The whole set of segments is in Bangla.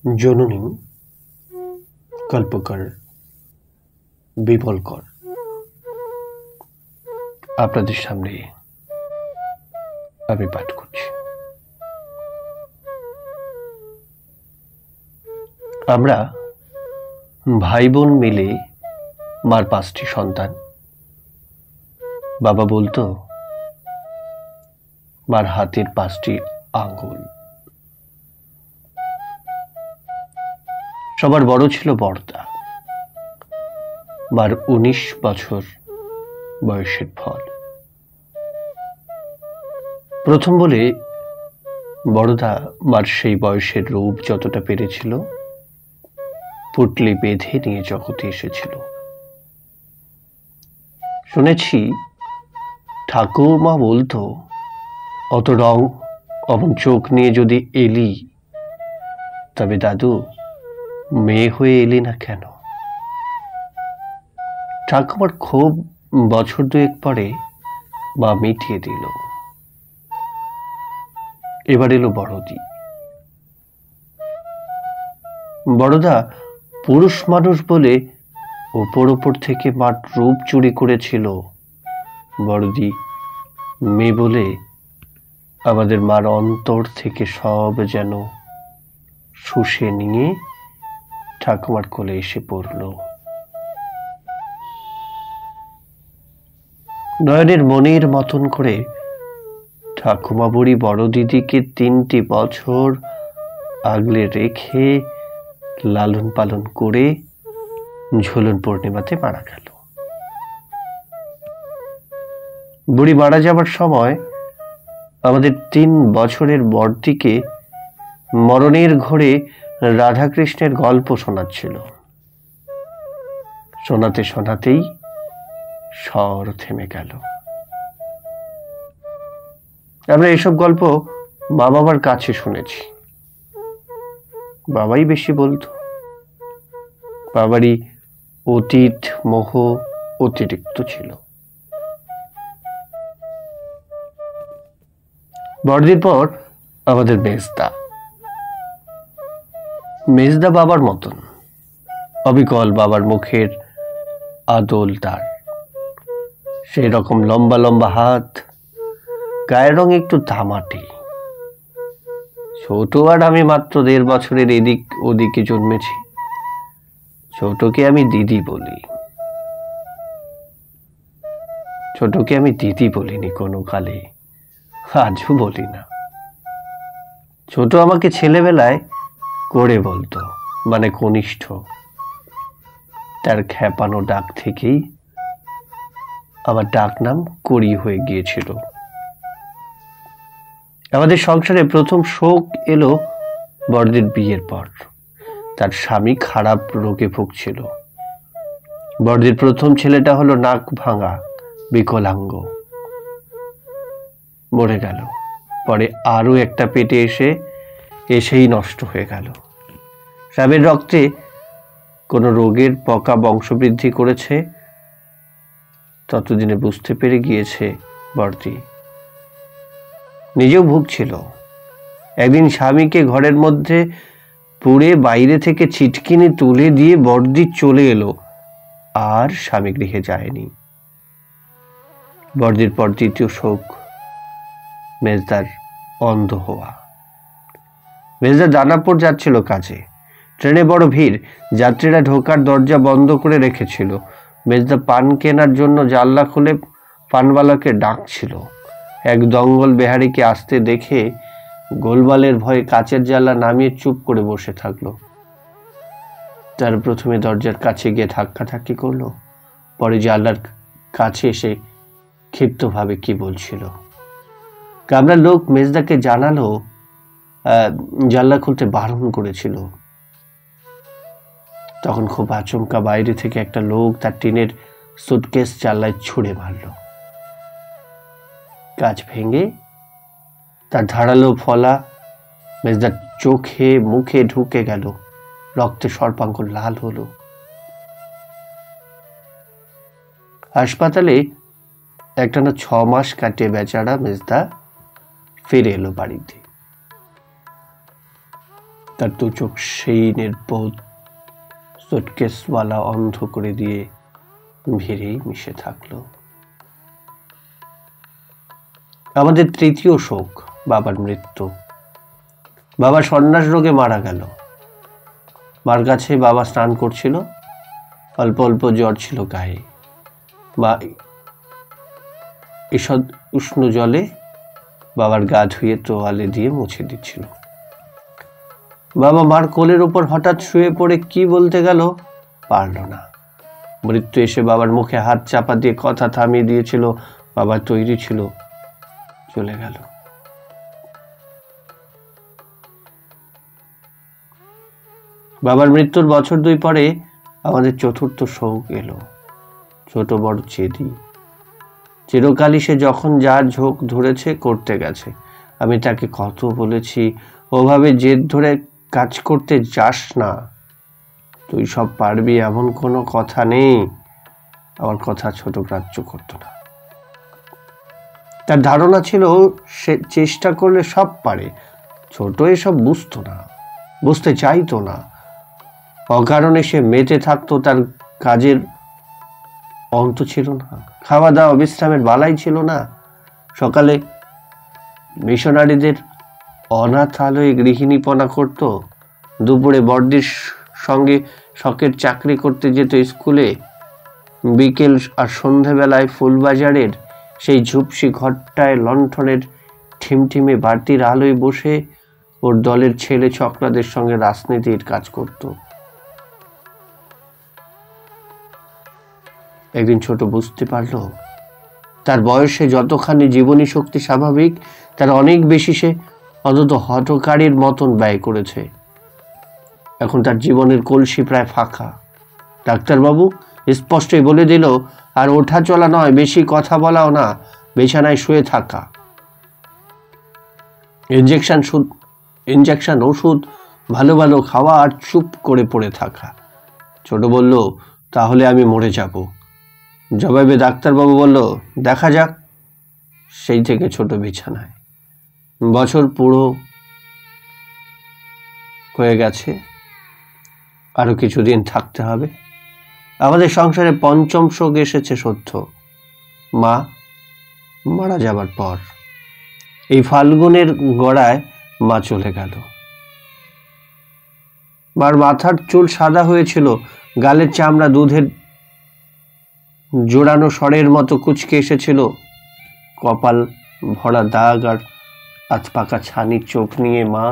জননী কল্পকার বিমল কর আপনাদের সামনে আমি পাঠ করছি। আমরা ভাই বোন মিলে মার 5টি সন্তান। বাবা বলতো মার হাতের 5টি আঙ্গুল। সবার বড় ছিল বড়দা, মার 19 বছর বয়সের ফল। প্রথম বলে বড়দা মার সেই বয়সের রূপ যতটা পেরেছিল পুটলি বেঁধে নিয়ে জগতে এসেছিল। শুনেছি ঠাকুরমা বলতো, অত রং অমন চোখ নিয়ে যদি এলি, তবে দাদু মেয়ে হয়ে এলি না কেন? ঠাকুমার খুব বছর 2 পরে মা মিটিয়ে দিল। এবার এলো বড়দি। বড়দা পুরুষ মানুষ বলে ওপর থেকে মার রূপ চুরি করেছিল। বড়দি মেয়ে বলে আমাদের মার অন্তর থেকে সব যেন শুষে নিয়ে ঠাকুমার কোলে এসে পড়ল। নয়নের মনের মতন করে ঠাকুমা বুড়ি বড় দিদিকে 3টি বছর আগলে রেখে লালন পালন করে ঝুলন পূর্ণিমাতে মারা গেল। বুড়ি মারা যাবার সময় আমাদের 3 বছরের বড়দিকে মরণের ঘরে রাধাকৃষ্ণের গল্প শোনাচ্ছিল। শোনাতে শোনাতেই স্বর থেমে গেল। আমরা এসব গল্প মা বাবার কাছে শুনেছি। বাবাই বেশি বলতো। বাবারই অতীত মোহ অতিরিক্ত ছিল। বড়দিন পর আমাদের মেজদা বাবার মতন, অবিকল বাবার মুখের আদল তার। সেই রকম লম্বা লম্বা হাত, গায়ের রং একটু তামাটে। ছোট আর আমি মাত্র 1.5 বছরের এদিক ওদিকে জন্মেছি। ছোটকে আমি দিদি বলিনি কোনো কালে, আজও বলি না। ছোট আমাকে ছেলেবেলায় করে বলতো, মানে কনিষ্ঠ। তার খ্যাপানো ডাক থেকেই আমার ডাক নাম করি হয়ে গিয়েছিল। আমাদের সংসারে প্রথম শোক এলো বড়দির বিয়ের পর। তার স্বামী খারাপ রোগে ভুগছিল। বড়দির প্রথম ছেলেটা হলো নাক ভাঙা, বিকলাঙ্গ, মরে গেল। পরে আরো একটা পেটে এসেই নষ্ট হয়ে গেল। স্বামীর রক্তে কোনো রোগের পকা বংশবৃদ্ধি করেছে, ততদিনে বুঝতে পেরে গিয়েছে বড়দি। নিজেও ভুগছিল। একদিন স্বামীকে ঘরের মধ্যে পুড়ে বাইরে থেকে ছিটকিনি তুলে দিয়ে বড়দি চলে এলো, আর স্বামী গৃহে যায়নি। বড়দির পর দ্বিতীয় শোক মেজদার অন্ধ হওয়া। মেজদা দানাপুর যাচ্ছিল কাজে। ট্রেনে বড় ভিড়। যাত্রীরা ঢোকার দরজা বন্ধ করে রেখেছিল। মেজদা পান কেনার জন্য জানলা খুলে পানওয়ালাকে ডাকছিল। এক দঙ্গল বেহারিকে আসতে দেখে গোলমালের ভয়ে কাচের জানলা নামিয়ে চুপ করে বসে থাকলো। তার প্রথমে দরজার কাছে গিয়ে ধাক্কাধাক্কি করলো, পরে জানলার কাছে এসে ক্ষিপ্তভাবে কি বলছিল। কামরার লোক মেজদাকে জানালো জানলা খুলতে বারণ করেছিল। তখন খুব আচমকা বাইরে থেকে একটা লোক তার টিনের সুটকেস জানলায় ছুঁড়ে মারল। কাঁচ ভেঙে তার ধারালো ফলা মেজদার চোখে মুখে ঢুকে গেল। রক্তে সর্বাঙ্গ লাল হলো। হাসপাতালে একটানা 6 মাস কাটিয়ে বেচারা মেজদা ফিরে এলো বাড়িতে। তার দু চোখ সেই নির্বোধ সুটকেসওয়ালা অন্ধ করে দিয়ে ভিড়েই মিশে থাকলো। আমাদের তৃতীয় শোক বাবার মৃত্যু। বাবা সন্ন্যাস রোগে মারা গেল। মার কাছে বাবা স্নান করছিল, অল্প অল্প জ্বর ছিল গায়ে। মা ঈষৎ উষ্ণ জলে বাবার গা ধুয়ে তোয়ালে দিয়ে মুছে দিচ্ছিল। বাবা মার কোলের উপর হঠাৎ শুয়ে পড়ে কি বলতে গেল পারল না। মৃত্যু এসে বাবার মুখে হাত চাপা দিয়ে কথা থামিয়ে দিয়েছিল। বাবা তৈরি ছিল, চলে গেল। বাবার মৃত্যুর বছর 2 পরে আমাদের চতুর্থ শোক এলো। ছোট বড় চেদি। চিরকালই সে যখন যার ঝোঁক ধরেছে করতে গেছে। আমি তাকে কত বলেছি, ওভাবে জেদ ধরে কাজ করতে যাস না, তুই সব পারবি এমন কোনো কথা নেই। আমার কথা ছোট গ্রাহ্য করত না। তার ধারণা ছিল সে চেষ্টা করলে সব পারে। ছোট এসব বুঝতো না, বুঝতে চাইতো না। অকারণে সে মেতে থাকতো, তার কাজের অন্ত ছিল না। খাওয়া দাওয়া বিশ্রামের বালাই ছিল না। সকালে মিশনারিদের অনাথালয়ে গৃহিণীপনা করত, দুপুরে বড়দির সঙ্গে শখের চাকরি করতে যেত স্কুলে, বিকেল আর সন্ধেবেলায় ফুলবাজারের সেই ঝুপসি ঘরটায় লণ্ঠনের ঠিমঠিমে বাতির আলোয় বসে ওর দলের ছেলে ছোকরাদের সঙ্গে রাজনীতির কাজ করত। একদিন ছোট বুঝতে পারল তার বয়সে যতখানি জীবনী শক্তি স্বাভাবিক, তার অনেক বেশি সে অন্তত হঠকারীর মতন ব্যয় করেছে। এখন তার জীবনের কলসি প্রায় ফাঁকা। ডাক্তারবাবু স্পষ্টই বলে দিল, আর ওঠা চলা নয়, বেশি কথা বলাও না, বিছানায় শুয়ে থাকা, ইঞ্জেকশন ওষুধ ভালো ভালো খাওয়া আর চুপ করে পড়ে থাকা। ছোট বলল, তাহলে আমি মরে যাব। জবাবে ডাক্তারবাবু বলল, দেখা যাক। সেই থেকে ছোট বিছানায়। বছর পুরো হয়ে গেছে, আরো কিছুদিন থাকতে হবে। আমাদের সংসারে পঞ্চম শোক এসেছে সত্য, মা মারা যাবার পর। এই ফাল্গুনের গড়ায় মা চলে গেল। মার মাথার চুল সাদা হয়েছিল, গালের চামড়া দুধের জোড়ানো সরের মতো কুচকে এসেছিল, কপাল ভরা দাগ আর আধপাকা ছানির চোখ নিয়ে মা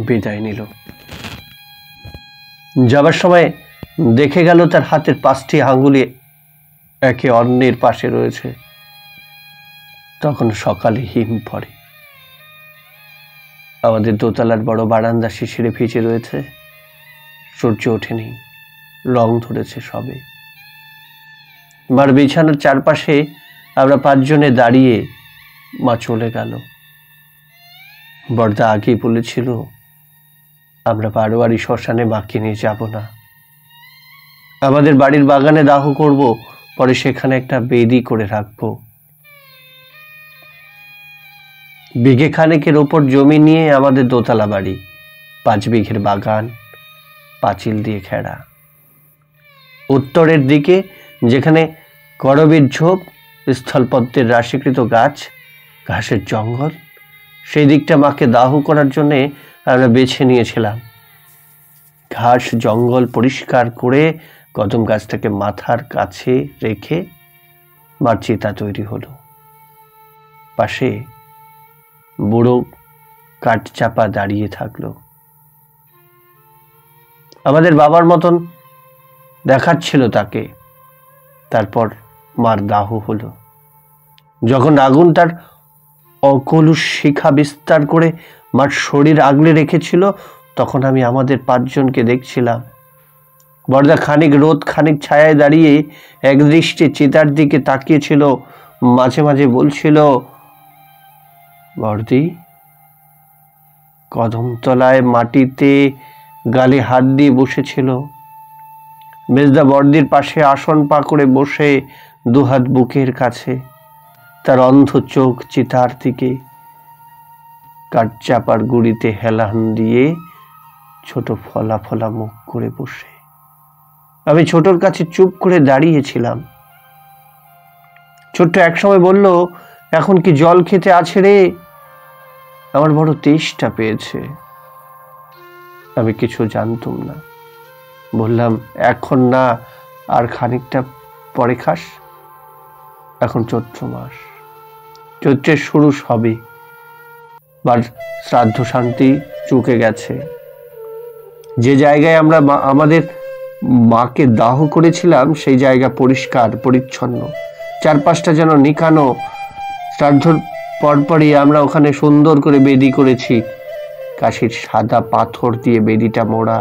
বিদায় নিল। যাবার সময় দেখে গেল তার হাতের 5টি আঙ্গুলি একে অন্যের পাশে রয়েছে। তখন সকালে হিম পড়ে। আমাদের দোতলার বড় বারান্দা শিশিরে ভিজে রয়েছে। সূর্য ওঠেনি, রং ধরেছে সবে। মার বিছানার চারপাশে আমরা 5 জনে দাঁড়িয়ে। মা চলে গেল। বড়দা আগেই বলেছিল আমরা বারোয়ারি শ্মশানে মাকে নিয়ে যাব না, আমাদের বাড়ির বাগানে দাহ করব, পরে সেখানে একটা বেদি করে রাখবো। বিঘে খানেকের ওপর জমি নিয়ে আমাদের দোতলা বাড়ি, 5 বিঘের বাগান, পাঁচিল দিয়ে ঘেরা। উত্তরের দিকে যেখানে করবীর ঝোপ, স্থলপদ্মের রাশিকৃত গাছ, ঘাসের জঙ্গল, সেই দিকটা মাকে দাহ করার জন্য আমরা বেছে নিয়েছিলাম। ঘাস জঙ্গল পরিষ্কার করে কদম গাছটাকে মাথার কাছে রেখে মার চিতা তৈরি হলো। পাশে বুড়ো কাঠচাপা দাঁড়িয়ে থাকলো। আমাদের বাবার মতন দেখাচ্ছিল তাকে। তারপর মার দাহ হলো। যখন আগুন তার অকলুষ শিখা বিস্তার করে মার শরীর আগলে রেখেছিল, তখন আমি আমাদের 5 জনকে দেখছিলাম। বড়দা খানিক রোদ খানিক ছায়ায় দাঁড়িয়ে একদৃষ্টে চিতার দিকে তাকিয়েছিল, মাঝে মাঝে বলছিল, বড়দি। কদমতলায় মাটিতে গালে হাত দিয়ে বসেছিল। মেজদা বড়দির পাশে আসন পা করে বসে, 2 হাত বুকের কাছে, তার অন্ধ চোখ চিতার দিকে। কাঠচাপার গুড়িতে হেলান দিয়ে ছোট ফলা ফলা মুখ করে বসে। আমি ছোটর কাছে চুপ করে দাঁড়িয়েছিলাম। ছোট্ট একসময় বলল, এখন কি জল খেতে আছে রে? আমার বড় তেষ্টা পেয়েছে। আমি কিছু জানতাম না। বললাম, এখন না, আর খানিকটা পরে খাস। এখন চৈত্র মাস, চৈত্রের শুরু সবে, বা শ্রাদ্ধ শান্তি চুকে গেছে। যে জায়গায় আমরা আমাদের মাকে দাহ করেছিলাম সেই জায়গা পরিষ্কার পরিচ্ছন্ন, চারপাশটা যেন নিকানো। শ্রাদ্ধর পরপরই আমরা ওখানে সুন্দর করে বেদি করেছি। কাশির সাদা পাথর দিয়ে বেদিটা মোড়া,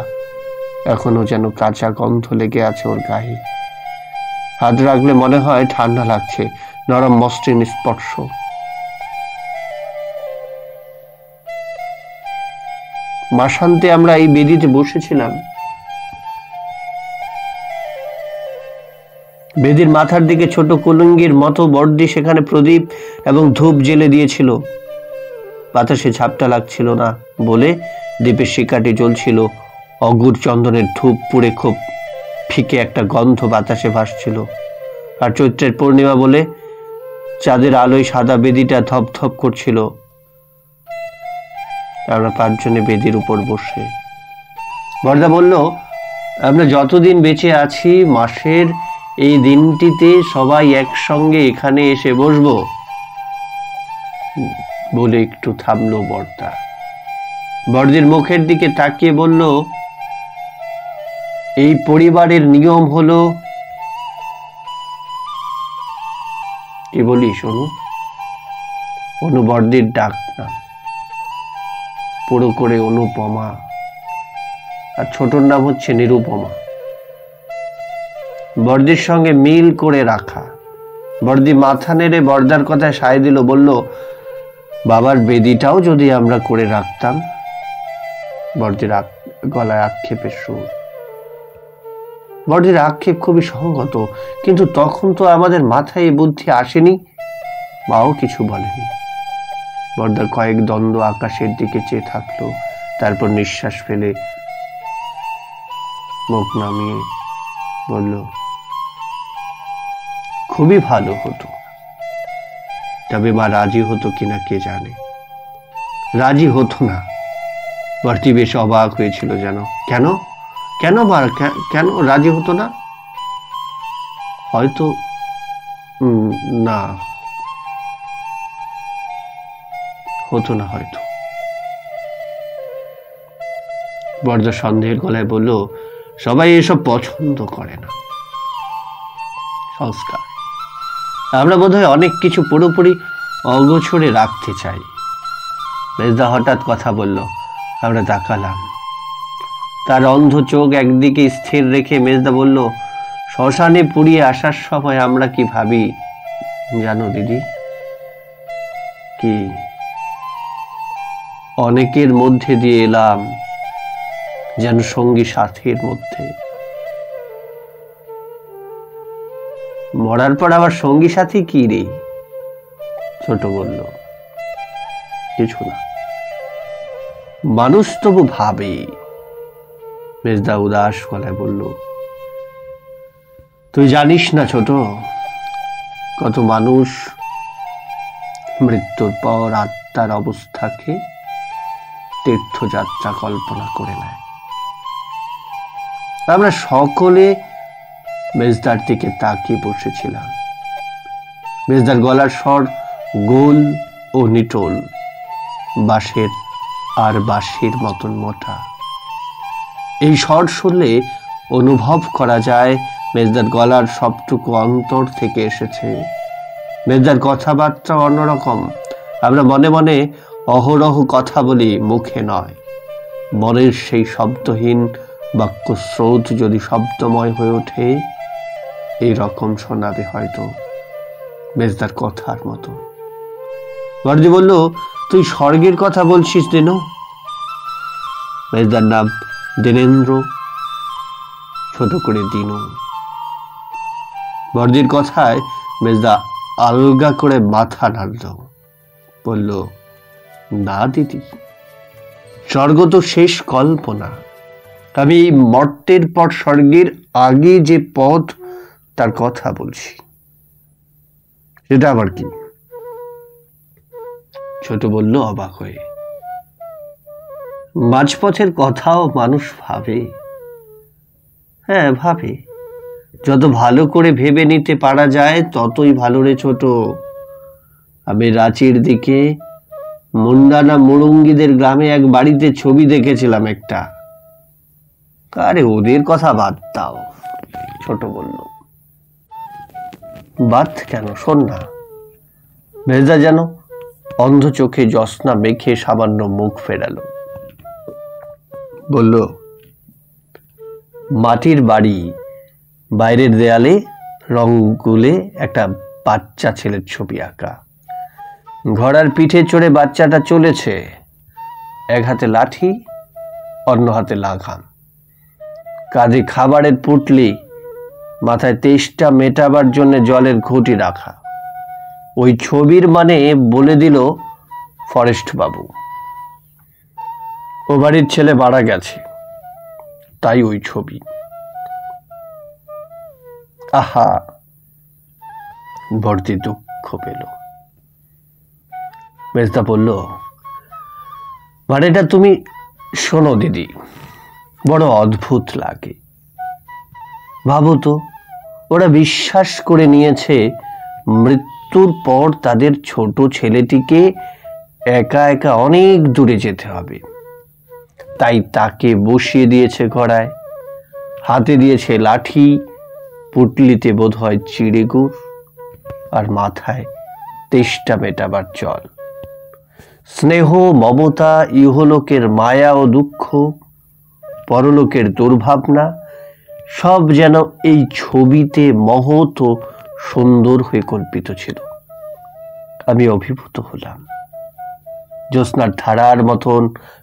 এখনো যেন কাঁচা গন্ধ লেগে আছে ওর গায়ে। হাত রাখলে মনে হয় ঠান্ডা লাগছে, নরম মসৃণ স্পর্শ। মাসান্তে আমরা এই বেদিতে বসেছিলাম। বেদির মাথার দিকে ছোট কুলুঙ্গির মতো বর্দি সেখানে প্রদীপ এবং ধূপ জেলে দিয়েছিল। বাতাসে ঝাপটা লাগছিল না বলে দ্বীপের শিকাটি জ্বলছিল। অগুর চন্দনের ধূপ পুড়ে খুব ফিকে একটা গন্ধ বাতাসে ভাসছিল। আর চৈত্রের পূর্ণিমা বলে চাঁদের আলোয় সাদা বেদিটা ধপধপ করছিল। আমরা 5 জনে বেদির উপর বসে। বর্দা বলল, আমরা যতদিন বেঁচে আছি মাসের এই দিনটিতে সবাই একসঙ্গে এখানে এসে বসবো। বলে একটু থামলো বর্দা। বর্দির মুখের দিকে তাকিয়ে বলল, এই পরিবারের নিয়ম হলো। কি বলিস অনু? অনু বর্দির ডাক না, পুরো করে অনুপমা, আর ছোটর নাম হচ্ছে নিরুপমা। বর্দির সঙ্গে মিল করে রাখা। বর্দি মাথা নেড়ে বর্দার কথায় সায় দিল, বলল, বাবার বেদিটাও যদি আমরা করে রাখতাম। বর্দির গলায় আক্ষেপের সুর। বর্দির আক্ষেপ খুবই সঙ্গত, কিন্তু তখন তো আমাদের মাথায় এই বুদ্ধি আসেনি। মাও কিছু বলেনি। বর্দা কয়েক দ্বন্দ্ব আকাশের দিকে চেয়ে থাকলো, তারপর নিঃশ্বাস ফেলে মুখ নামিয়ে বলল, খুবই ভালো হতো, তবে মা রাজি হতো কিনা কে জানে। রাজি হতো না। বর্দি বেশ অবাক হয়েছিল যেন। কেন কেন মা কেন রাজি হতো না? হয়তো না, হতো না হয়তো। বর্দা সন্দেহের গলায় বলল, সবাই এসব পছন্দ করে না। সংস্কার। আমরা বোধহয় অনেক কিছু পুরোপুরি অগোছরে রাখতে চাই। মেজদা হঠাৎ কথা বলল। আমরা তাকালাম। তার অন্ধ চোখ একদিকে স্থির রেখে মেজদা বলল, শ্মশানে পুড়িয়ে আসার সময় আমরা কি ভাবি জানো দিদি? কি? অনেকের মধ্যে দিয়ে এলাম, যেন সঙ্গী সাথীর মধ্যে। মরার পর আবার সঙ্গী সাথী কি রে? ছোট বলল, কিছু না, মানুষ তবু ভাবে। মেজদা উদাস গলায় বলল, তুই জানিস না ছোট, কত মানুষ মৃত্যুর পর আত্মার অবস্থাকে তীর্থযাত্রা কল্পনা করে নেয়। আমরা সকলে মেজদার দিকে তাকিয়ে বসেছিলাম। মেজদার গলার স্বর গোল ও নিটোল, বাঁশের আর বাঁশির মতন মোটা। এই স্বর শুনলে অনুভব করা যায় মেজদার গলার সবটুকু অন্তর থেকে এসেছে। মেজদার কথাবার্তা অন্যরকম। আমরা মনে মনে অহরহ কথা বলি, মুখে নয়। মনের সেই শব্দহীন বাক্য স্রোত যদি শব্দময় হয়ে ওঠে, এই রকম শোনাবে হয়তো মেজদার কথার মতো। বর্দি বলল, তুই স্বর্গের কথা বলছিস দিনু? মেজদার নাম দীনেন্দ্র, ছোট করে দিনু। বর্দির কথায় মেজদা আলগা করে মাথা নাড়ল, বলল, না দিদি, স্বর্গ তো শেষ কল্পনা। আমি এই মর্তের পর স্বর্গের আগে যে পথ তার কথা বলছি। সেটা আবার কি? ছোট বলল অবাক হয়ে। মাঝপথের কথাও মানুষ ভাবে। হ্যাঁ ভাবে, যত ভালো করে ভেবে নিতে পারা যায় ততই ভালো রে ছোট। আমি রাঁচির দিকে মুন্ডানা মুরুঙ্গিদের গ্রামে এক বাড়িতে ছবি দেখেছিলাম একটা। আরে ওদের কথা বাদ দাও, ছোট বলল। বাদ কেন, শোন না। মেজদা যেন অন্ধ চোখে জ্যোৎস্না মেখে সামান্য মুখ ফেরালো। বলল, মাটির বাড়ি, বাইরের দেয়ালে রং গুলে একটা বাচ্চা ছেলের ছবি আঁকা। ঘোড়ার পিঠে চড়ে বাচ্চাটা চলেছে, এক হাতে লাঠি, অন্য হাতে লাগাম, কাঁধে খাবারের পুটলি, মাথায় তেষ্টা মেটাবার জন্য জলের ঘুঁটি রাখা। ওই ছবির মানে বলে দিল ফরেস্ট বাবু। ও বাড়ির ছেলে মারা গেছে, তাই ওই ছবি। আহা, বর্দি দুঃখ পেল। মেজদা বলল, মানেটা তুমি শোনো দিদি, বড় অদ্ভুত লাগে। ভাবো তো, ওরা বিশ্বাস করে নিয়েছে মৃত্যুর পর তাদের ছোট ছেলেটিকে একা একা অনেক দূরে যেতে হবে। তাই তাকে বসিয়ে দিয়েছে ঘোড়ায়, হাতে দিয়েছে লাঠি, পুটলিতে বোধ হয় চিড়ে গুড়, আর মাথায় তেষ্টা মেটাবার জল। স্নেহ, মমতা, ইহলোকের মায়া ও দুঃখ, পরলোকের দুর্ভাবনা, সব যেন এই ছবিতে মহৎ ও সুন্দর হয়ে কল্পিত ছিল। আমি অভিভূত হলাম। জ্যোৎস্নার ধারার মতন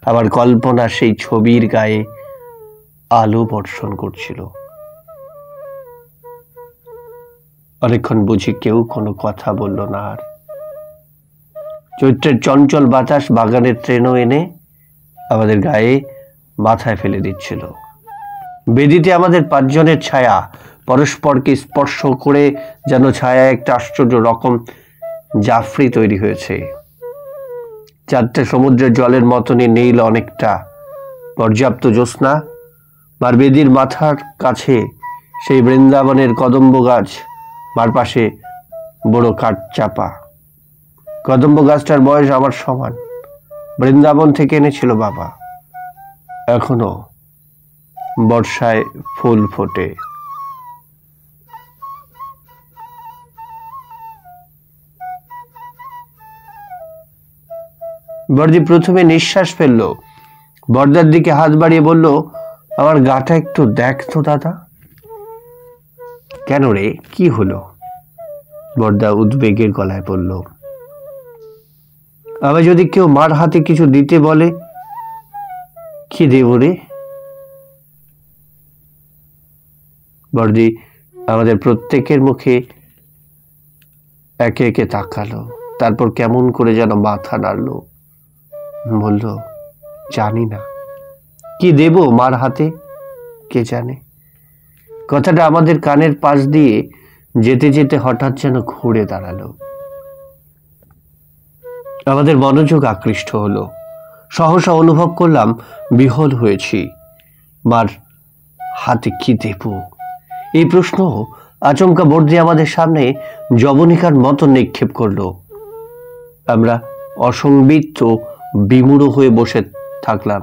আমার কল্পনা সেই ছবির গায়ে আলো বর্ষণ করছিল। অনেকক্ষণ বুঝি কেউ কোনো কথা বলল না। আর চৈত্রের চঞ্চল বাতাস বাগানের ট্রেনও এনে আমাদের গায়ে মাথায় ফেলে দিচ্ছিল। বেদিতে আমাদের পাঁচজনের ছায়া পরস্পরকে স্পর্শ করে যেন ছায়া একটা আশ্চর্য রকম জাফরি তৈরি হয়েছে। চারটে সমুদ্রের জলের মতনই নীল অনেকটা। পর্যাপ্ত জ্যোৎস্না, মার বেদির মাথার কাছে সেই বৃন্দাবনের কদম্ব গাছ, মার পাশে বড় কাঠ চাপা। কদম্ব গাছটার বয়স আমার সমান, বৃন্দাবন থেকে এনেছিল বাবা। এখনো বর্ষায় ফুল ফোটে। বর্দি প্রথমে নিঃশ্বাস ফেলল, বর্দার দিকে হাত বাড়িয়ে বলল, আমার গাটা একটু দেখ তো দাদা। কেন রে, কি হলো? বর্দা উদ্বেগের গলায় বলল, আবার যদি কেউ মার হাতে কিছু দিতে বলে, কি দেব রে? বর্দি আমাদের প্রত্যেকের মুখে একে একে তাকালো, তারপর কেমন করে যেন মাথা নাড়ল। বলল, জানি না, কি দেব মার হাতে, কে জানে। কথাটা আমাদের কানের পাশ দিয়ে যেতে যেতে হঠাৎ যেন ঘুরে দাঁড়ালো। আমাদের মনোযোগ আকৃষ্ট হলো। সহসা অনুভব করলাম বিহ্বল হয়েছি। মার হাতে কি দেব, এই প্রশ্ন আচমকা বর্দি আমাদের সামনে যবনিকার মতো নিক্ষেপ করলো। আমরা অসংবিত বিমূঢ় হয়ে বসে থাকলাম।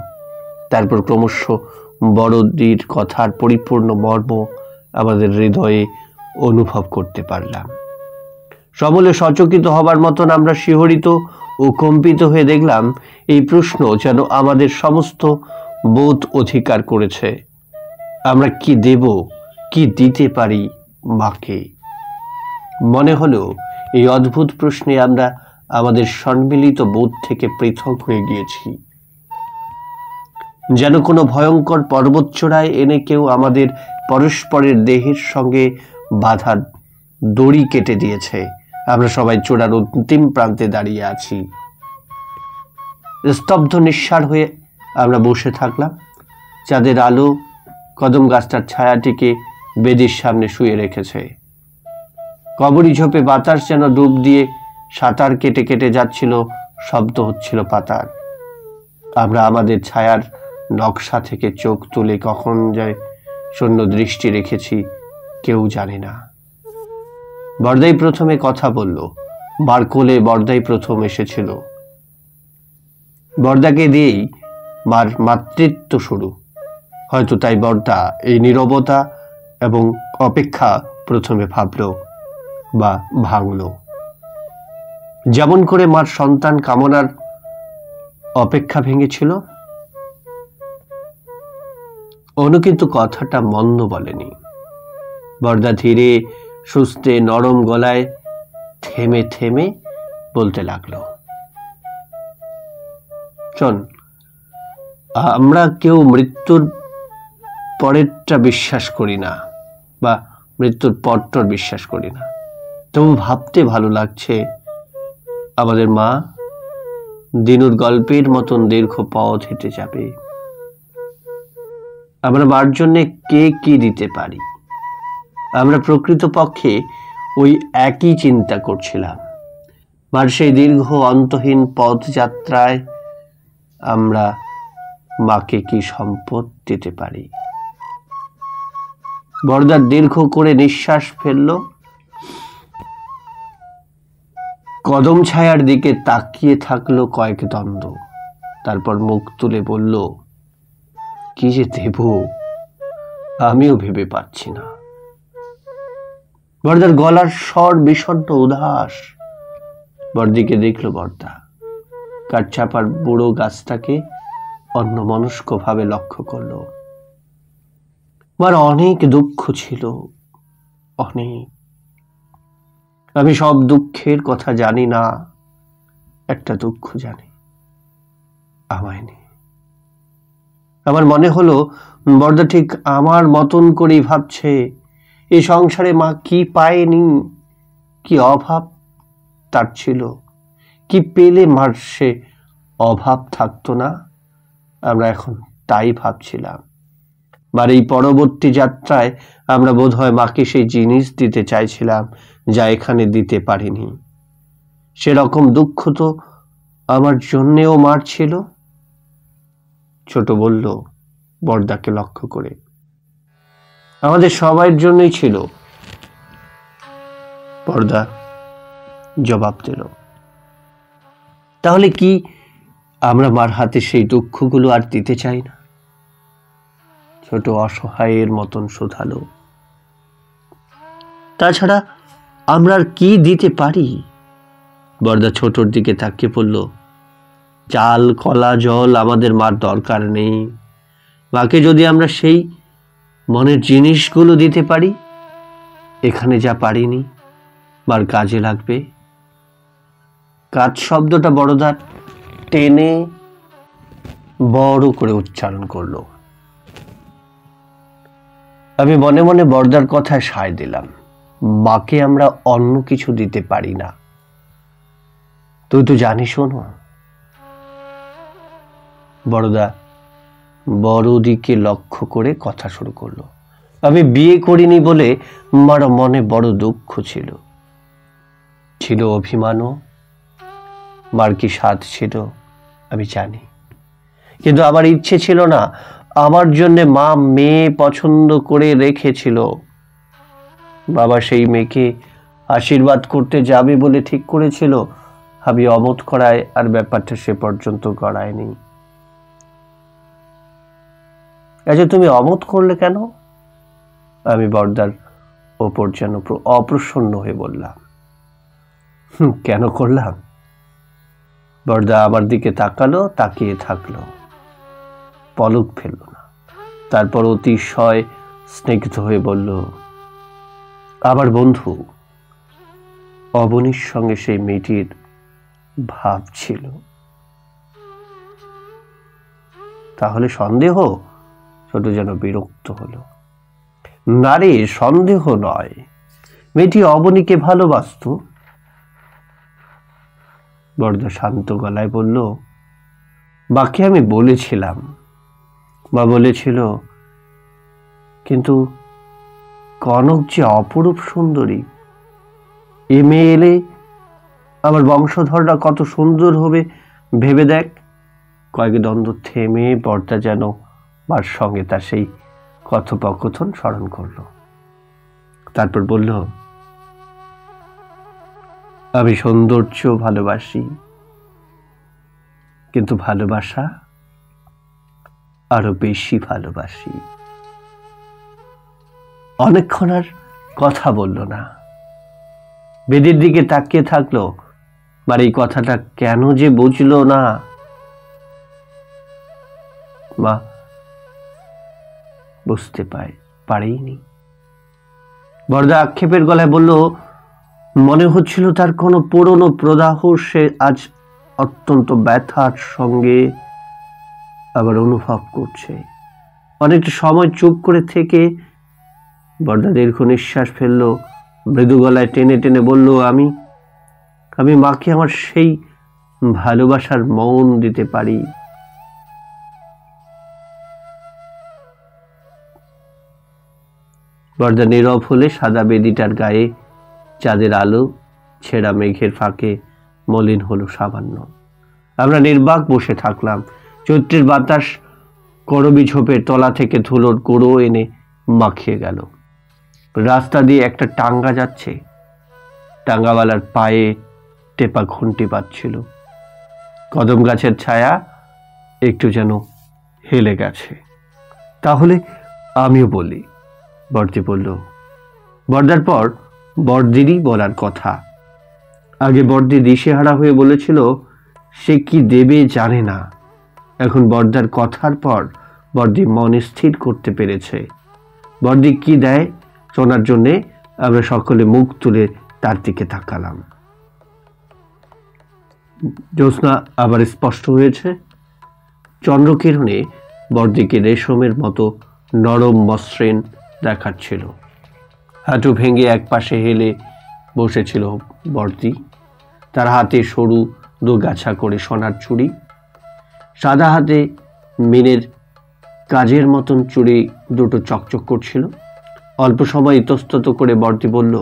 তারপর ক্রমশ বড়দির কথার পরিপূর্ণ মর্ম আমাদের হৃদয়ে অনুভব করতে পারলাম। সকলে সচকিত হবার মতন আমরা শিহরিত ও কম্পিত হয়ে দেখলাম এই প্রশ্ন যেন আমাদের সমস্ত বোধ অধিকার করেছে। আমরা কি দেব, কি দিতে পারি মাকে? মনে হলো এই অদ্ভুত প্রশ্নে আমরা আমাদের সম্মিলিত বোধ থেকে পৃথক হয়ে গিয়েছি। যেন কোনো ভয়ঙ্কর পর্বতচূড়ায় এনে কেউ আমাদের পরস্পরের দেহের সঙ্গে বাধা দড়ি কেটে দিয়েছে। আমরা সবাই চূড়ার অন্তিম প্রান্তে দাঁড়িয়ে আছি। স্তব্ধ নিঃসাড় হয়ে আমরা বসে থাকলাম। চাঁদের আলো কদম গাছটার ছায়াটিকে বেদির সামনে শুয়ে রেখেছে। কবরী ঝোপে বাতাস যেন ডুব দিয়ে সাঁতার কেটে কেটে যাচ্ছিল, শব্দ হচ্ছিল পাতার। আমরা আমাদের ছায়ার নকশা থেকে চোখ তুলে কখন যায় শূন্য দৃষ্টি রেখেছি কেউ জানে না। বরদাই প্রথমে কথা বলল। বার কোলে বরদাই প্রথম এসেছিল। বরদাকে দিয়েই মার মাতৃত্ব শুরু। হয়তো তাই বরদা এই নীরবতা এবং অপেক্ষা প্রথমে ভাবল বা ভাঙল। যেমন করে মার সন্তান কামনার অপেক্ষা ভেঙেছিল। অনু কিন্তু কথাটা মন্দ বলেনি। বরদা ধীরে সুস্থে নরম গলায় থেমে থেমে বলতে লাগলো, শোন, আমরা কেউ মৃত্যুর পরেরটা বিশ্বাস করি না বা মৃত্যুর পরটার বিশ্বাস করি না। তবু ভাবতে ভালো লাগছে আমাদের মা দিনুর গল্পের মতন দীর্ঘ পথ হেঁটে যাবে। আমরা মার জন্য কে কি দিতে পারি, আমরা প্রকৃতপক্ষে ওই একই চিন্তা করছিলাম। মার সেই দীর্ঘ অন্তহীন পথযাত্রায় আমরা মাকে কি সম্পদ দিতে পারি। বরদার দীর্ঘ করে নিঃশ্বাস ফেলল। কদম ছায়ার দিকে তাকিয়ে থাকলো কয়েক দ্বন্দ্ব। তারপর মুখ তুলে বলল, কি যে দেব আমিও ভেবে পাচ্ছি না। বরদার গলার স্বর বিষণ্ণ উদাস। বরদিকে দেখলো বরদা কাঠচাপার বুড়ো গাছটাকে অন্যমনস্ক ভাবে লক্ষ্য করলো। মার অনেক দুঃখ ছিল, অনেক। আমি সব দুঃখের কথা জানি না, একটা দুঃখ জানি, আমায় নেই। আমার মনে হলো বরদা ঠিক আমার মতন করেই ভাবছে। এই সংসারে মা কি পায়নি, কি অভাব তার ছিল, কি পেলে মার সে অভাব থাকতো না। আমরা এখন তাই ভাবছিলাম। মার এই পরবর্তী যাত্রায় আমরা বোধহয় মাকে সেই জিনিস দিতে চাইছিলাম যা এখানে দিতে পারিনি। সেরকম দুঃখ তো আমার জন্যেও মার ছিল। ছোট বলল বরদাকে লক্ষ্য করে, আমাদের সবাইয়ের জন্যই ছিল। বরদা জবাব দিল, তাহলে কি আমরা মার হাতে সেই দুঃখগুলো আর দিতে চাই না? ছোট অসহায়ের মতন শোধালো, তাছাড়া আমরা আর কি দিতে পারি? বরদা ছোটর দিকে তাকিয়ে পড়ল, চাল কলা জল আমাদের মার দরকার নেই। মাকে যদি আমরা সেই মনের জিনিসগুলো দিতে পারি, এখানে যা পারিনি মার কাজে লাগবে। কাজ শব্দটা বড়দা টেনে বড় করে উচ্চারণ করলো। আমি মনে মনে বরদার কথায় সায় দিলাম। মাকে আমরা অন্য কিছু দিতে পারি না, তুই তো জানিস। শোনো, বড়দা বড়দিকে লক্ষ্য করে কথা শুরু করলো। আমি বিয়ে করিনি বলে মার মনে বড় দুঃখ ছিল, ছিল অভিমানও। মার কি স্বাদ ছিল আমি জানি, কিন্তু আমার ইচ্ছে ছিল না। আমার জন্য মা মেয়ে পছন্দ করে রেখেছিল। বাবা সেই মেয়েকে আশীর্বাদ করতে যাবে বলে ঠিক করেছিল। আমি অমত করায় আর ব্যাপারটা সে পর্যন্ত গড়ায়নি। আচ্ছা, তুমি অমত করলে কেন? আমি বরদার ওপর যেন অপ্রসন্ন হয়ে বললাম। কেন করলাম? বরদা আমার দিকে তাকালো, তাকিয়ে থাকলো, পলক ফেলল না। তারপর অতিশয় স্নিগ্ধ হয়ে বলল, আমার বন্ধু অবনীর সঙ্গে সেই মেয়েটির ভাব ছিল। তাহলে সন্দেহ? ছোট যেন বিরক্ত হলো। না রে, সন্দেহ নয়, মেয়েটি অবনীকে ভালোবাসত। বরদা শান্ত গলায় বলল, বাকি আমি বলেছিলাম, বা বলেছিল, কিন্তু কনক যে অপরূপ সুন্দরী, এ মেয়ে এলে আমার বংশধররা কত সুন্দর হবে ভেবে দেখ। কয়েক দ্বন্দ্ব থেমে বর্দা যেন মার সঙ্গে তার সেই কথোপকথন স্মরণ করল। তারপর বলল, আমি সৌন্দর্য ভালোবাসি, কিন্তু ভালোবাসা আরো বেশি ভালোবাসি। অনেকক্ষণ আর কথা বলল না, বেদির দিকে তাকিয়ে থাকলো। আর এই কথাটা কেন যে বুঝলো না মা বুঝতে পারেনি। বরদা আক্ষেপের গলায় বলল, মনে হচ্ছিল তার কোনো পুরনো প্রদাহ সে আজ অত্যন্ত ব্যথার সঙ্গে আবার অনুভব করছে। অনেকটা সময় চুপ করে থেকে বরদা দীর্ঘ নিঃশ্বাস ফেললো, মৃদু গলায় টেনে টেনে বলল, আমি মাকে আমার সেই ভালোবাসার মন দিতে পারি। বরদা নীরব হলে সাদা বেদিটার গায়ে চাঁদের আলো ছেঁড়া মেঘের ফাঁকে মলিন হলো সামান্য। আমরা নির্বাক বসে থাকলাম। চৈত্রের বাতাস করবি ঝোপের তলা থেকে ধুলোর গুঁড়ো এনে মাখিয়ে গেল। রাস্তা দিয়ে একটা টাঙ্গা যাচ্ছে, টাঙ্গাওয়ালার পায়ে টেপা ঘন্টি বাজছিল। কদম গাছের ছায়া একটু যেন হেলে গেছে। তাহলে আমিও বলি, বর্দি বলল। বর্দার পর বর্দিরই বলার কথা। আগে বর্দি দিশেহারা হয়ে বলেছিল সে কি দেবে জানে না। এখন বর্দার কথার পর বর্দি মন স্থির করতে পেরেছে। বর্দি কি দেয় শোনার জন্যে আমরা সকলে মুখ তুলে তার দিকে তাকালাম। জ্যোৎস্না আবার স্পষ্ট হয়েছে। চন্দ্রকিরণে বর্দিকে রেশমের মতো নরম মসৃণ দেখাচ্ছিল। হাঁটু ভেঙে এক পাশে হেলে বসেছিল বর্দি। তার হাতে সরু দুগাছা করে সোনার চুড়ি, সাদা হাতে মিনের কাজের মতন চুড়ি দুটো চকচক করছিল। অল্প সময় ইতস্তত করে বর্দি বলল,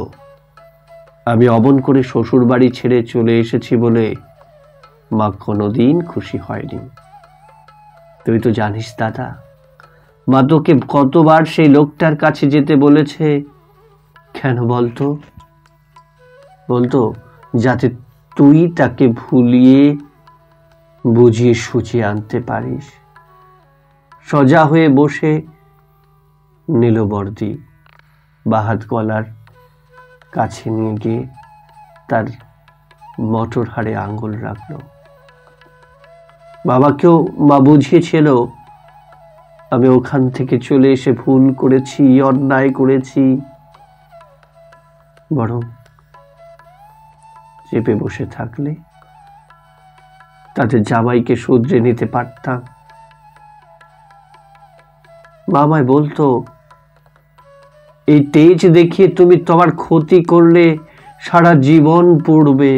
আমি অমন করে শ্বশুর বাড়ি ছেড়ে চলে এসেছি বলে মা কোনোদিন খুশি হয়নি। তুই তো জানিস দাদা, মা তোকে কতবার সেই লোকটার কাছে যেতে বলেছে। কেন বলতো যাতে তুই তাকে ভুলিয়ে বুঝিয়ে সুঝিয়ে আনতে পারিস। সোজা হয়ে বসে নিল বর্দি, বাহাত গলার কাছে নিয়ে গিয়ে তার মটর হাড়ে আঙ্গুল রাখলো। বাবাকেও মা বুঝিয়েছিল আমি ওখান থেকে চলে এসে ভুল করেছি, অন্যায় করেছি। বরং চেপে বসে থাকলে তাদের জামাইকে শুধরে নিতে পারতাম। মামায় বলতো, এই তেজ দেখিয়ে তুমি তোমার ক্ষতি করলে সারা জীবন পড়বে।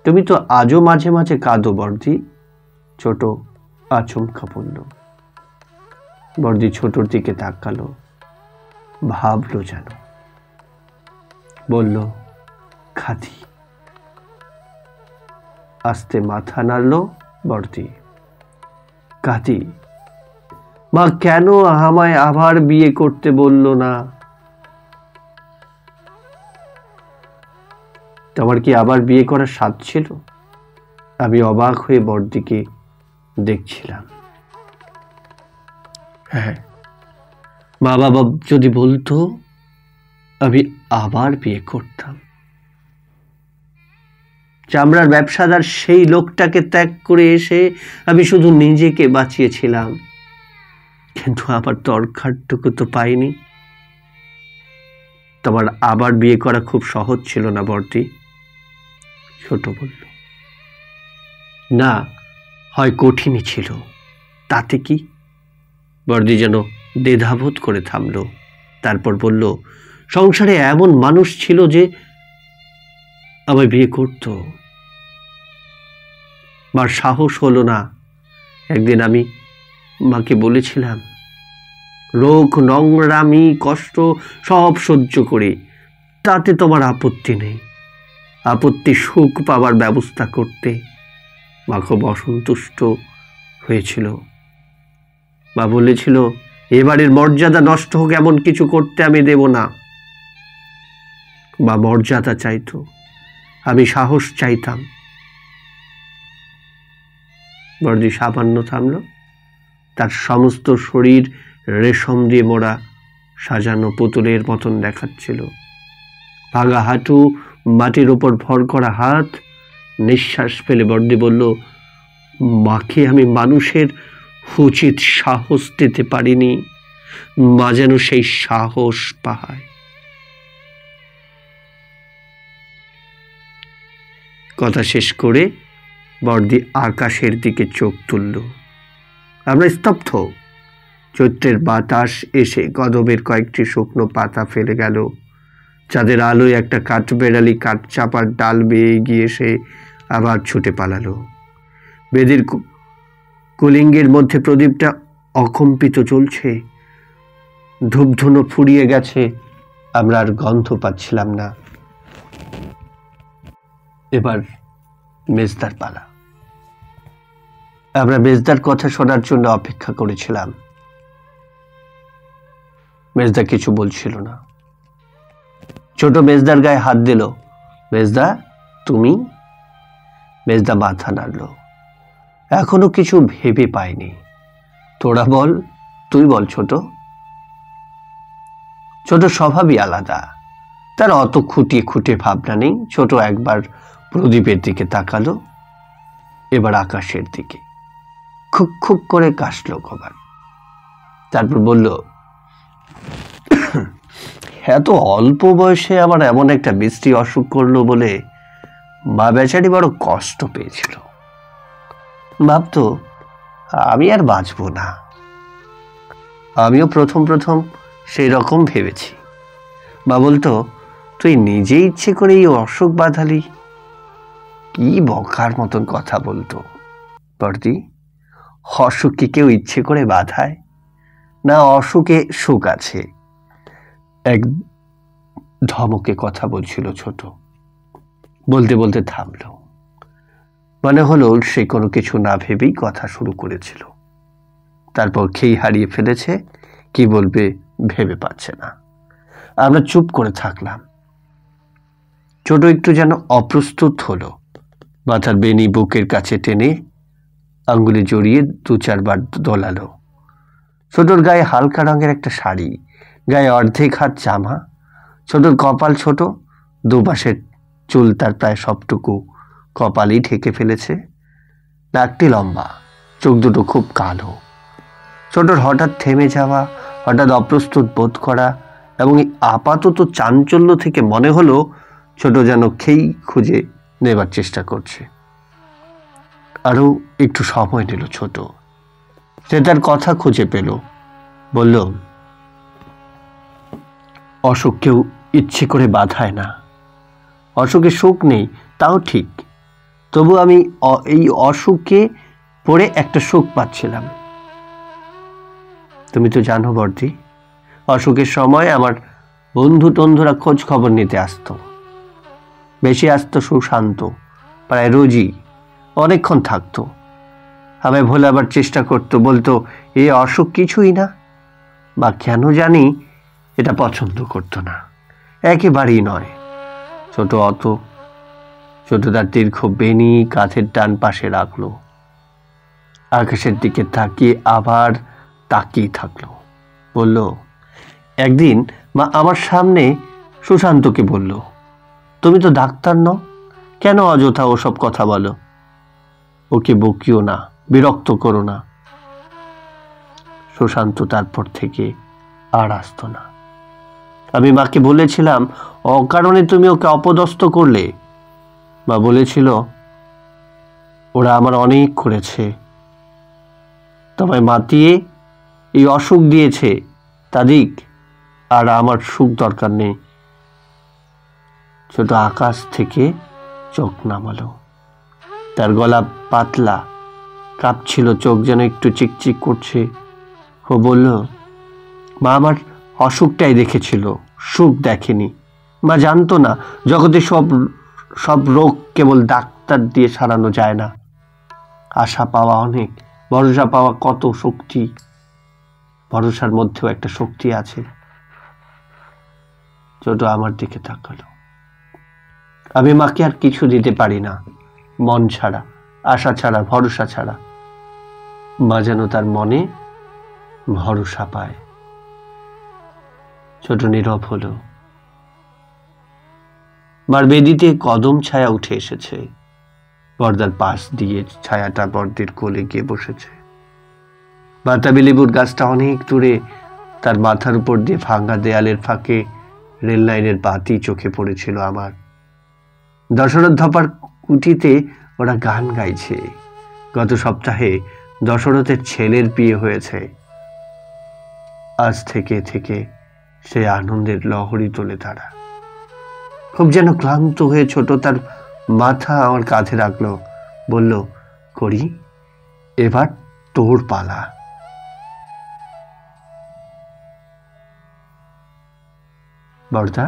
তুমি তো আজও মাঝে মাঝে কাঁদো বর্দি। ছোট আচমকা পড়ল। বর্দি ছোটর দিকে তাকালো, ভাবলো যেন, বলল, খাদি। আস্তে মাথা নাড়ল বর্দি। কাদি, মা কেন আমায় আবার বিয়ে করতে বলল না? তোমার কি আবার বিয়ে করার স্বাদ ছিল? আমি অবাক হয়ে বর্দিকে দেখছিলাম। হ্যাঁ, মা বাবা যদি বলতো আমি আবার বিয়ে করতাম। চামড়ার ব্যবসাদার সেই লোকটাকে ত্যাগ করে এসে আমি শুধু নিজেকে বাঁচিয়েছিলাম, কিন্তু আমার দরকারটুকু তো পাইনি। তোমার আবার বিয়ে করা খুব সহজ ছিল না বর্দি? ছোট বলল। না, হয় কঠিনই ছিল, তাতে কি? বর্দি যেন দ্বিধাবোধ করে থামল। তারপর বলল, সংসারে এমন মানুষ ছিল যে আমায় বিয়ে করত, মার সাহস হলো না। একদিন আমি মাকে বলেছিলাম, রোগ, নোংরামি, কষ্ট সব সহ্য করি, তাতে তোমার আপত্তি নেই, আপত্তি সুখ পাবার ব্যবস্থা করতে। মা খুব অসন্তুষ্ট হয়েছিল। মা বলেছিল, এবারের মর্যাদা নষ্ট হোক এমন কিছু করতে আমি দেব না। বা মর্যাদা চাইতো, আমি সাহস চাইতাম। বর্দি সামান্য থামল। তার সমস্ত শরীর রেশম দিয়ে মোড়া সাজানো পুতুলের মতন দেখাচ্ছিল। ভাঙা হাঁটু, মাটির ওপর ভর করা হাত। নিঃশ্বাস ফেলে বর্দি বলল, মাকে আমি মানুষের উচিত সাহস দিতে পারিনি, মা যেন সেই সাহস পায়। কথা শেষ করে বর্দি আকাশের দিকে চোখ তুলল। আমরা স্তব্ধ। চৈত্রের বাতাস এসে কদমের কয়েকটি শুকনো পাতা ফেলে গেল। চাঁদের আলোয় একটা কাঠবেড়ালি কাঠচাপার ডাল বেয়ে গিয়ে সে আবার ছুটে পালালো। বেদির কুলিঙ্গের মধ্যে প্রদীপটা অকম্পিত চলছে। ধূপধুনো ফুরিয়ে গেছে, আমরা আর গন্ধ পাচ্ছিলাম না। এবার মেজদার পালা। আমরা মেজদার কথা শোনার জন্য অপেক্ষা করেছিলাম। মেজদা কিছু বলছিল না। ছোট মেজদার গায়ে হাত দিল। মেজদা, তুমি? মেজদা মাথা নাড়ল। এখনো কিছু ভেবে পাইনি। তোরা বল, তুই বল ছোট। ছোট স্বভাবই আলাদা, তার অত খুঁটিয়ে খুঁটিয়ে ভাবনা নেই। ছোট একবার প্রদীপের দিকে তাকালো, এবার আকাশের দিকে। খুব খুব করে কাশলো কবার। তারপর বলল, এত অল্প বয়সে আমার এমন একটা বৃষ্টি অসুখ করলো বলে মা বেচারি বড় কষ্ট পেয়েছিল। ভাবতো আমি আর বাঁচবো না। আমিও প্রথম প্রথম সেই রকম ভেবেছি। মা বলতো, তুই নিজে ইচ্ছে করে এই অসুখ বাঁধালি। কি বকার মতন কথা বলতো। বর্দি, অসুখ কি কেউ ইচ্ছে করে বাঁধায়? না, অসুখে সুখ আছে। এক ধমকে কথা বলছিল ছোট। বলতে বলতে থামল। মনে হলো সে কোনো কিছু না ভেবেই কথা শুরু করেছিল। তারপর খেই হারিয়ে ফেলেছে, কি বলবে ভেবে পাচ্ছে না। আমরা চুপ করে থাকলাম। ছোট একটু যেন অপ্রস্তুত হলো। মাথার বেনি বুকের কাছে টেনে আঙ্গুলে জড়িয়ে দু চারবার দোলালো। ছোটর গায়ে হালকা রঙের একটা শাড়ি, গায়ে অর্ধেক হাত জামা। ছোটর কপাল ছোট, দুপাশের চুল তার প্রায় সবটুকু কপালই ঢেকে ফেলেছে। নাকটি লম্বা, চোখ দুটো খুব কালো। ছোটর হঠাৎ থেমে যাওয়া, হঠাৎ অপ্রস্তুত বোধ করা এবং আপাতত চাঞ্চল্য থেকে মনে হলো ছোট যেন খেই খুঁজে নেবার চেষ্টা করছে। আরও একটু সময় নিল ছোট। সে তার কথা খুঁজে পেল। বলল, অসুখ কেউ ইচ্ছে করে বাধায় না। অসুখে সুখ নেই তাও ঠিক, তবু আমি এই অসুখে পড়ে একটা সুখ পাচ্ছিলাম। তুমি তো জানো বর্দি, অসুখের সময় আমার বন্ধু টন্ধুরা খোঁজ খবর নিতে আসতো। বেশি আসতো সুশান্ত, প্রায় রোজই অনেকক্ষণ থাকতো। আমায় ভোলাবার চেষ্টা করতো, বলতো এ অসুখ কিছুই না। বা কেন জানি এটা পছন্দ করতো না, একেবারেই নয়। ছোট তার দীর্ঘ বেনি কাঁধের ডান পাশে রাখলো। আকাশের দিকে তাকিয়ে আবার তাকিয়ে থাকলো। বলল, একদিন মা আমার সামনে সুশান্তকে বলল, তুমি তো ডাক্তার নও, কেন অযথা ওসব কথা বলো? ওকে বকিও না, বিরক্ত করো না। সুশান্ত তারপর থেকে আর আসতো না। আমি মাকে বলেছিলাম, অকারণে তুমি ওকে অপদস্থ করলে। মা বলেছিল, ওরা আমার অনেক করেছে, তোমায় মাতিয়ে এই অসুখ দিয়েছে, তা দিক, আর আমার সুখ দরকার নেই। ছোট আকাশ থেকে চোখ নামালো। তার গলা পাতলা, কাঁপছিল, চোখ যেন একটু চিকচিক করছে। ও বলল, মা আমার অসুখটাই দেখেছিল, সুখ দেখেনি। মা জানতো না জগতে সব রোগ কেবল ডাক্তার দিয়ে সারানো যায় না। আশা পাওয়া অনেক, ভরসা পাওয়া কত শক্তি। ভরসার মধ্যেও একটা শক্তি আছে। ছোট আমার দিকে তাকালো। আমি মাকে আর কিছু দিতে পারি না, মন ছাড়া, আশা ছাড়া, ভরসা ছাড়া। মা যেন তার মনে ভরসা পায়। ছোট নীরব হলো। মার বেদিতে কদম ছায়া উঠে এসেছে। পর্দার পাশ দিয়ে ছায়াটা বর্দের কোলে গিয়ে বসেছে। বাতাবি লেবুর গাছটা অনেক দূরে, তার মাথার উপর দিয়ে ভাঙা দেয়ালের ফাঁকে রেল লাইনের বাতি চোখে পড়েছিল আমার। দশরথ ধপার কুটিতে ওরা গান গাইছে। গত সপ্তাহে দশরথের ছেলের বিয়ে হয়েছে। আজ থেকে থেকে সে আনন্দের লহরী তোলে তারা। খুব যেন ক্লান্ত হয়ে ছোট তার মাথা আমার কাঁধে রাখলো, বলল, করি, এবার তোর পালা। বর্দা?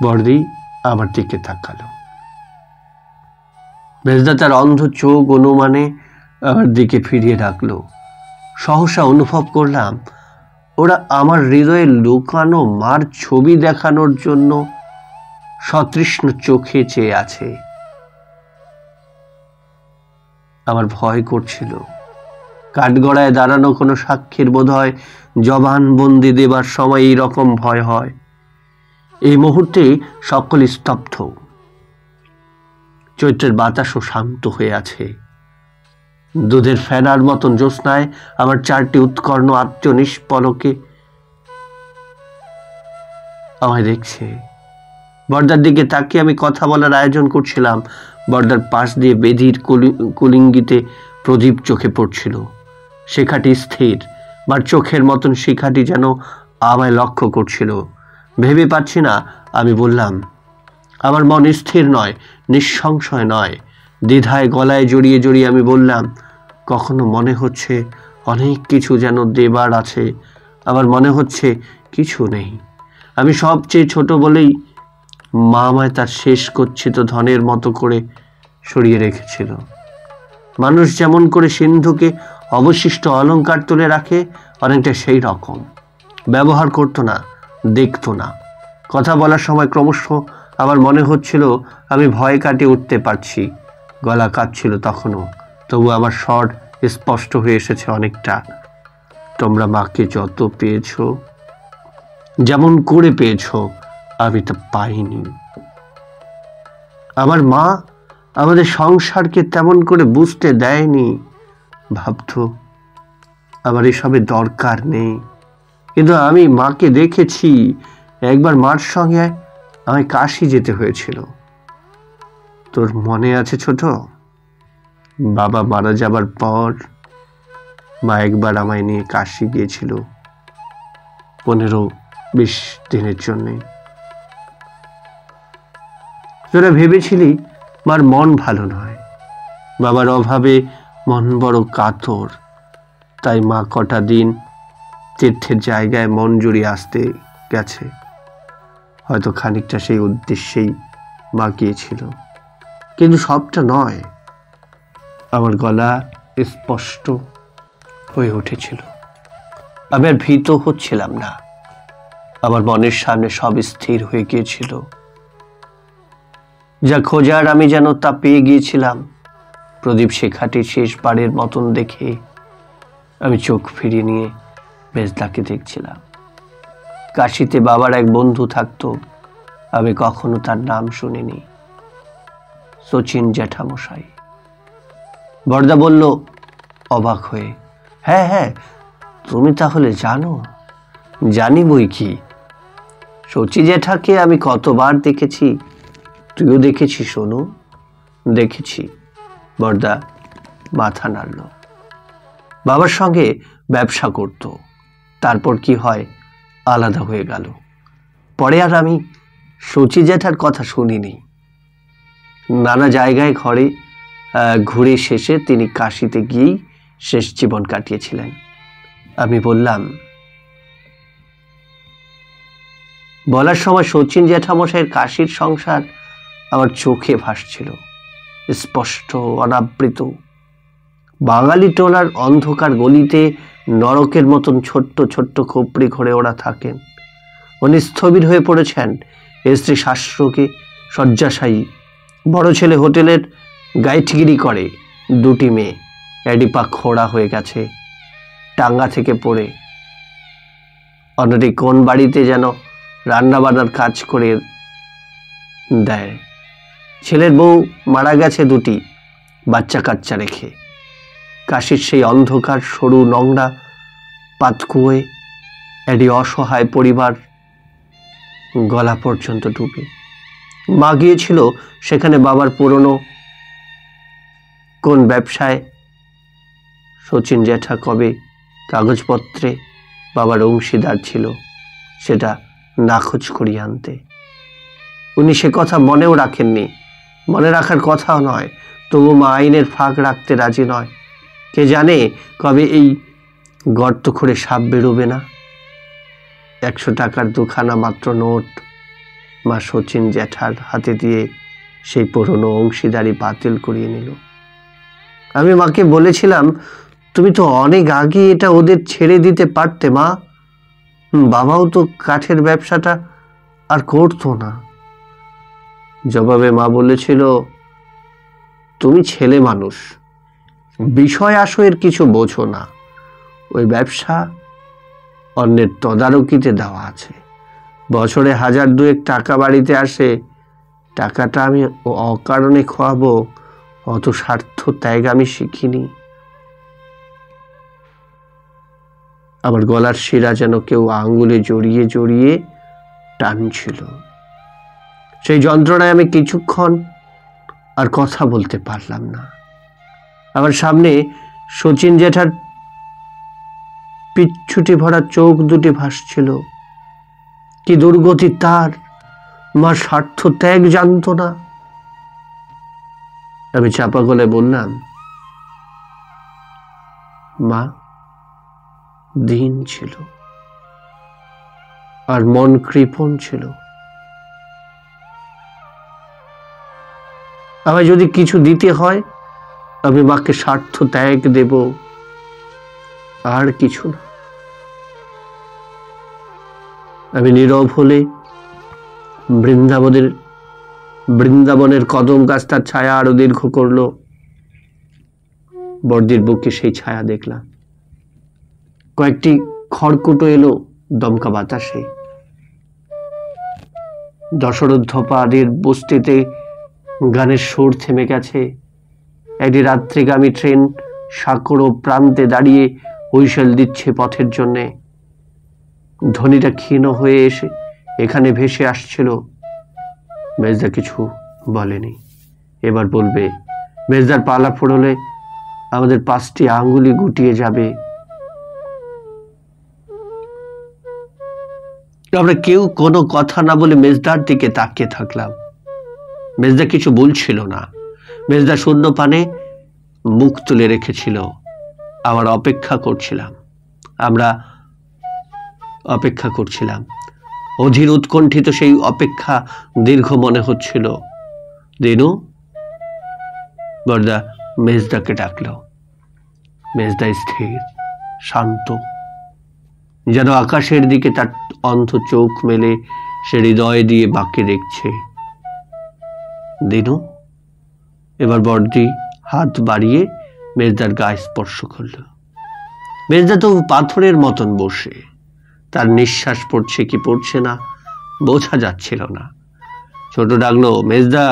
বর্দি আমার দিকে তাকালো। মেজদা তার অন্ধ চোখ অনুমানে আমার দিকে ফিরিয়ে রাখলো। সহসা অনুভব করলাম ওরা আমার হৃদয়ে লুকানো মার ছবি দেখানোর জন্য সতৃষ্ণ চোখে চেয়ে আছে। আমার ভয় করছিল। কাঠগড়ায় দাঁড়ানো কোনো সাক্ষীর বোধহয় জবানবন্দি দেবার সময় এইরকম ভয় হয়। এই মুহূর্তে সকল স্তব্ধ। চৈত্রের বাতাসও শান্ত হয়ে আছে। দুধের ফেনার মতন জ্যোৎস্নায় আমার চারটি উৎকর্ণ আত্ম নিষ্পলকে আমায় দেখছে। বর্দার দিকে তাকিয়ে আমি কথা বলার আয়োজন করছিলাম। বর্দার পাশ দিয়ে বেদির কুলিঙ্গিতে প্রদীপ চোখে পড়ছিল। শিখাটি স্থির, মার চোখের মতন শিখাটি যেন আমায় লক্ষ্য করছিল। ভেবে পাচ্ছি না। আমি বললাম, আমার মন স্থির নয়, নিঃসংশয় নয়। দ্বিধায় গলায় জড়িয়ে জড়িয়ে আমি বললাম, কখনো মনে হচ্ছে অনেক কিছু যেন দেবার আছে, আবার মনে হচ্ছে কিছু নেই। আমি সবচেয়ে ছোট বলেই মা আমায় তার শেষ গচ্ছিত ধনের মতো করে সরিয়ে রেখেছিল। মানুষ যেমন করে সিন্ধুকে অবশিষ্ট অলংকার তুলে রাখে, অনেকটা সেই রকম। ব্যবহার করতো না, দেখতো না। কথা বলার সময় ক্রমশ আমার মনে হচ্ছিল আমি ভয় কাটিয়ে উঠতে পারছি। গলা কাঁপছিল তখনও, তবু আমার স্বর স্পষ্ট হয়ে এসেছে অনেকটা। তোমরা মাকে যত পেয়েছ, যেমন করে পেয়েছ, আমি তা পাইনি। আমার মা আমাদের সংসারকে তেমন করে বুঝতে দেয়নি। ভাবতো আমার এসবের দরকার নেই। কিন্তু আমি মাকে দেখেছি। একবার মার সঙ্গে আমায় কাশি যেতে হয়েছিল। তোর মনে আছে ছোট? বাবা মারা যাবার পর মা একবার আমায় নিয়ে কাশি গিয়েছিল 15-20 দিনের জন্যে। তোরা ভেবেছিলি মার মন ভালো নয়, বাবার অভাবে মন বড় কাতর, তাই মা কটা দিন তীর্থের জায়গায় মন জুড়িয়ে আসতে গেছে। হয়তো খানিকটা সেই উদ্দেশ্যেই মা গিয়েছিল, কিন্তু সবটা নয়। আমার গলা স্পষ্ট হয়ে উঠেছিল। আমি আর ভীত হচ্ছিলাম না। আমার মনের সামনে সব স্থির হয়ে গিয়েছিল। যা খোঁজার আমি যেন তা পেয়ে গিয়েছিলাম। প্রদীপ শেখাটি শেষবারের মতন দেখে আমি চোখ ফিরিয়ে নিয়ে মেজদাকে দেখছিলাম। কাশিতে বাবার এক বন্ধু থাকতো, আমি কখনো তার নাম শুনিনি, শচীন জ্যাঠামশাই। বর্দা বলল অবাক হয়ে, হ্যাঁ হ্যাঁ, তুমি তাহলে জানো? জানি বই কি, শচী জ্যাঠাকে আমি কতবার দেখেছি। তুইও দেখেছিস সোনু? দেখেছি। বর্দা মাথা নাড়ল। বাবার সঙ্গে ব্যবসা করত, তারপর কি হয় আলাদা হয়ে গেল। পরে আর আমি শচী জ্যাঠার কথা শুনিনি। নানা জায়গায় ঘুরে শেষে তিনি কাশিতে গিয়েই শেষ জীবন কাটিয়েছিলেন। আমি বললাম, বলার সময় শচীন জ্যাঠামশাইয়ের কাশির সংসার আমার চোখে ভাসছিল, স্পষ্ট, অনাবৃত। বাঙালি টোলার অন্ধকার গলিতে নরকের মতন ছোট্ট ছোট্ট খোপড়ি ঘরে ওরা থাকেন। উনি স্থবির হয়ে পড়েছেন, স্ত্রী শাস্ত্রকে শয্যাশায়ী, বড় ছেলে হোটেলের গাইঠগিরি করে, দুটি মেয়ে এডিপা খোড়া হয়ে গেছে টাঙ্গা থেকে পড়ে। অন্যটি কোন বাড়িতে যেন রান্নাবান্নার কাজ করে দেয়। ছেলের বউ মারা গেছে দুটি বাচ্চা কাচ্চা রেখে। কাশির সেই অন্ধকার সরু নোংরা পাতকুয়োয় এটি অসহায় পরিবার গলা পর্যন্ত ডুবে। মা গিয়েছিল সেখানে বাবার পুরনো কোন ব্যবসায় শচীন জ্যাঠা কবে কাগজপত্রে বাবার অংশীদার ছিল সেটা নাখোঁজ করিয়ে আনতে। উনি সে কথা মনেও রাখেননি, মনে রাখার কথাও নয়, তবু মা আইনের ফাঁক রাখতে রাজি নয়। কে জানে কবে এই গর্ত করে সাপ বেরোবে না। 100 টাকার দুখানা মাত্র নোট মা শচীন জ্যাঠার হাতে দিয়ে সেই পুরনো অংশীদারি বাতিল করিয়ে নিল। আমি মাকে বলেছিলাম, তুমি তো অনেক আগে এটা ওদের ছেড়ে দিতে পারতে মা। বাবাও তো কাঠের ব্যবসাটা আর করতো না। জবাবে মা বলেছিল, তুমি ছেলে মানুষ, বিষয় আশয়ের কিছু বোঝো না। ওই ব্যবসা অন্যের তদারকিতে দেওয়া আছে। বছরে 1000-2 টাকা বাড়িতে আসে, টাকাটা আমি অকারণে খোয়াবো অত স্বার্থ ত্যাগ আমি শিখিনি। আমার গলার শিরা যেন কেউ আঙ্গুলে জড়িয়ে জড়িয়ে টানছিল। সেই যন্ত্রণায় আমি কিছুক্ষণ আর কথা বলতে পারলাম না। আমার সামনে শচীন জ্যাঠার পিচ্ছুটি ভরা চোখ দুটি ভাসছিল। কি দুর্গতি তার! মা স্বার্থ ত্যাগ জানত না। আমি চাপা গলায় বললাম, মা, দিন ছিল আর মন কৃপণ ছিল। আমায় যদি কিছু দিতে হয় আমি মাকে স্বার্থ ত্যাগ দেব, আর কিছু না। আমি নীরব হলে বৃন্দাবনের কদম গাছ তার ছায়া আরো দীর্ঘ করল। বর্দির বুকে সেই ছায়া দেখলাম। কয়েকটি খড়কুটো এলো দমকা বাতাসে। দশরথ ধপাদের বস্তিতে গানের সুর থেমে গেছে। একটি রাত্রিগামী ট্রেন সাঁকড়ো প্রান্তে দাঁড়িয়ে হুইসেল দিচ্ছে পথের জন্যে। ধ্বনিটা ক্ষীণ হয়ে এসে এখানে ভেসে আসছিল। মেজদা কিছু বলেনি, এবার বলবে। মেজদার পালা ফুরলে আমাদের 5টি আঙ্গুলি গুটিয়ে যাবে। আমরা কেউ কোনো কথা না বলে মেজদার দিকে তাকিয়ে থাকলাম। মেজদা কিছু বলছিল না। মেজদা শূন্য পানে মুখ তুলে রেখেছিল। আমরা অপেক্ষা করছিলাম। অধীর উৎকণ্ঠিত সেই অপেক্ষা দীর্ঘ মনে হচ্ছিল। দিনু, বর্দা মেজদাকে ডাকল। মেজদা স্থির, শান্ত, যেন আকাশের দিকে তার অন্ধ চোখ মেলে সে হৃদয় দিয়ে বাঁকে দেখছে। দিনু, এবার বর্দি হাত বাড়িয়ে মেজদার গায়ে স্পর্শ করল। মেজদা তো পাথরের মতন বসে, তার নিঃশ্বাস পড়ছে কি পড়ছে না বোঝা যাচ্ছিল না। ছোট ডাকলো, মেজদা।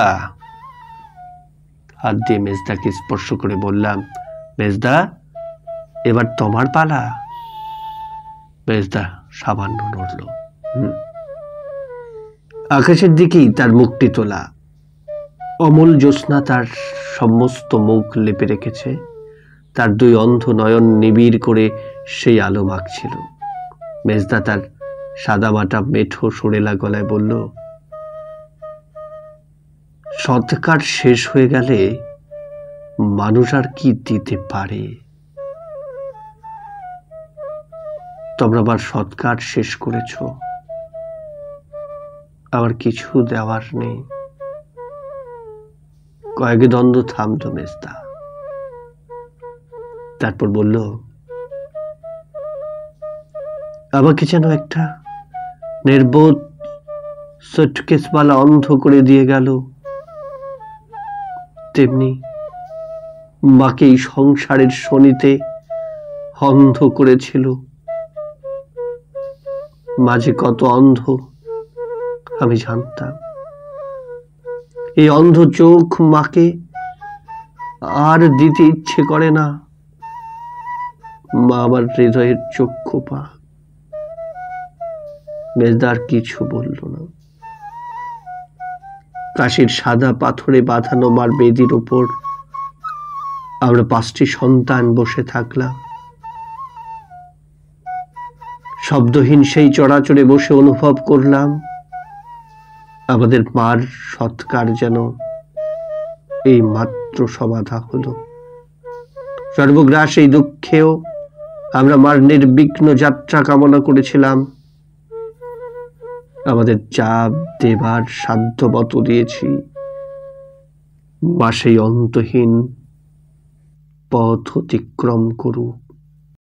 হাত দিয়ে মেজদাকে স্পর্শ করে বললাম, মেজদা, এবার তোমার পালা। মেজদা সামান্য নড়ল। আকাশের দিকেই তার মুখটি তোলা। অমল জ্যোৎস্না তার সমস্ত মুখ লেপে রেখেছে। তার 2 অন্ধ নয়ন নিবিড় করে সেই আলো মাখছিল। মেজদা তার সাদামাটা মেঠো সুরেলা গলায় বলল, সৎকার শেষ হয়ে গেলে মানুষ আর কি দিতে পারে? তোমরা আবার সৎকার শেষ করেছ, আবার কিছু দেওয়ার নেই। কয়েক দ্বন্দ্ব থামতো মেজদা, তারপর বলল, আমাকে যেন একটা নির্বোধ সুটকেসওয়ালা অন্ধ করে দিয়ে গেল, তেমনি মাকে এই সংসারের শনিতে অন্ধ করেছিল। মাঝে কত অন্ধ আমি জানতাম। এই অন্ধ চোখ মাকে আর দিতে ইচ্ছে করে না। মা আমার হৃদয়ের চক্ষু পা। মেজদার কিছু বলল না। কাশির সাদা পাথরে বাঁধানো মার বেদির উপর আমরা 5টি সন্তান বসে থাকলাম। শব্দহীন সেই চড়াচড়ে বসে অনুভব করলাম আমাদের মার সৎকার যেন এই মাত্র সমাধা হলো। সর্বগ্রাস এই দুঃখেও আমরা মার নির্বিঘ্ন যাত্রা কামনা করেছিলাম। আমাদের চাপ দেবার সাধ্য মতো দিয়েছি। মা সেই অন্তহীন পথ অতিক্রম করুক।